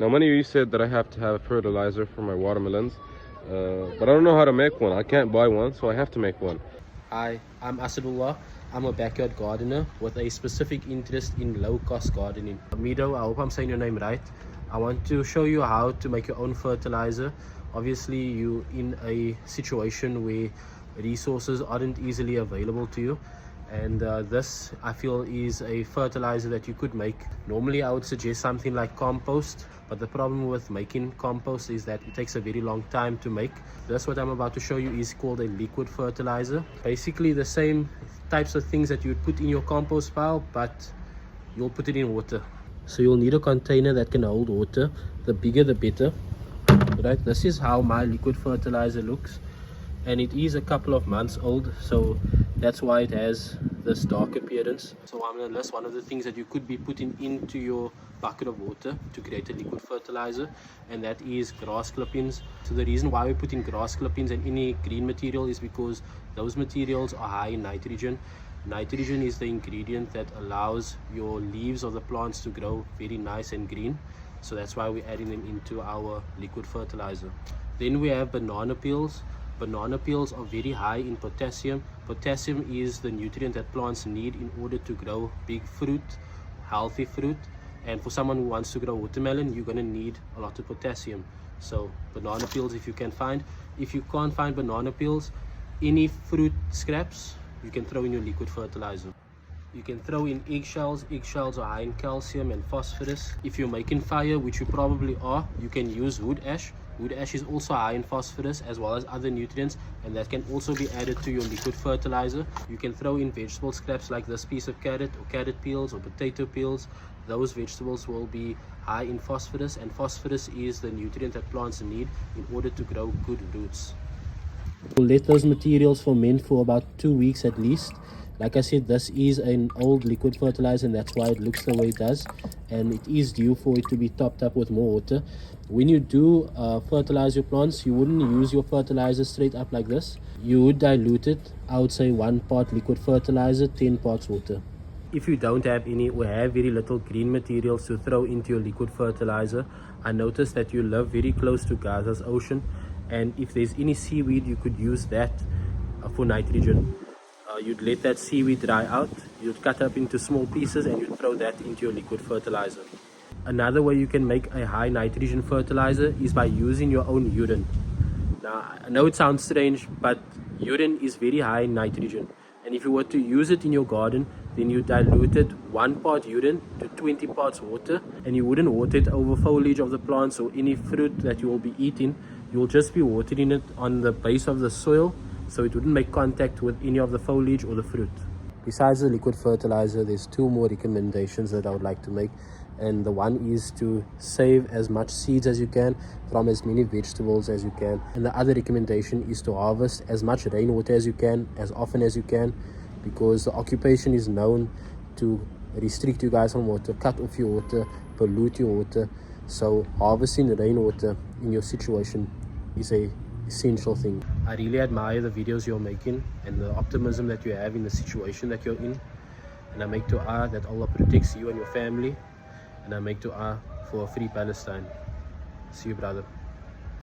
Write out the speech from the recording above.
Now, many of you said that I have to have a fertilizer for my watermelons, but I don't know how to make one. I can't buy one, so I have to make one. Hi, I'm Asadullah. I'm a backyard gardener with a specific interest in low-cost gardening. Mido, I hope I'm saying your name right. I want to show you how to make your own fertilizer. Obviously, you're in a situation where resources aren't easily available to you. And this, I feel, is a fertilizer that you could make. Normally, I would suggest something like compost, but the problem with making compost is that it takes a very long time to make. This, what I'm about to show you, is called a liquid fertilizer. Basically the same types of things that you would put in your compost pile, but you'll put it in water. So you'll need a container that can hold water. The bigger the better. Right, this is how my liquid fertilizer looks, and it is a couple of months old, so that's why it has this dark appearance. So I'm going to list one of the things that you could be putting into your bucket of water to create a liquid fertilizer, and that is grass clippings. So the reason why we put in grass clippings and any green material is because those materials are high in nitrogen. Nitrogen is the ingredient that allows your leaves of the plants to grow very nice and green, so that's why we're adding them into our liquid fertilizer. Then we have banana peels. Banana peels are very high in potassium. Potassium is the nutrient that plants need in order to grow big fruit, healthy fruit. And for someone who wants to grow watermelon, you're going to need a lot of potassium. So banana peels if you can find. If you can't find banana peels, any fruit scraps you can throw in your liquid fertilizer. You can throw in eggshells. Eggshells are high in calcium and phosphorus. If you're making fire, which you probably are, you can use wood ash. Wood ash is also high in phosphorus as well as other nutrients, and that can also be added to your liquid fertilizer. You can throw in vegetable scraps like this piece of carrot or carrot peels or potato peels. Those vegetables will be high in phosphorus, and phosphorus is the nutrient that plants need in order to grow good roots. We'll let those materials ferment for about 2 weeks at least. Like I said, this is an old liquid fertilizer, and that's why it looks the way it does, and it is due for it to be topped up with more water. When you do fertilize your plants, you wouldn't use your fertilizer straight up like this. You would dilute it. I would say 1 part liquid fertilizer, 10 parts water. If you don't have any or have very little green materials to throw into your liquid fertilizer, I noticed that you live very close to Gaza's ocean, and if there's any seaweed, you could use that for nitrogen. You'd let that seaweed dry out, you'd cut up into small pieces, and you'd throw that into your liquid fertilizer. Another way you can make a high nitrogen fertilizer is by using your own urine. Now, I know it sounds strange, but urine is very high in nitrogen, and if you were to use it in your garden, then you dilute it 1 part urine to 20 parts water, and you wouldn't water it over foliage of the plants or any fruit that you will be eating. You'll just be watering it on the base of the soil, so it wouldn't make contact with any of the foliage or the fruit. Besides the liquid fertilizer, there's 2 more recommendations that I would like to make, and the one is to save as much seeds as you can from as many vegetables as you can, and the other recommendation is to harvest as much rainwater as you can, as often as you can, because the occupation is known to restrict you guys from water, cut off your water, pollute your water. So harvesting rainwater in your situation is a essential thing. I really admire the videos you're making and the optimism that you have in the situation that you're in, and I make dua that Allah protects you and your family, and I make dua for a free Palestine. See you, brother.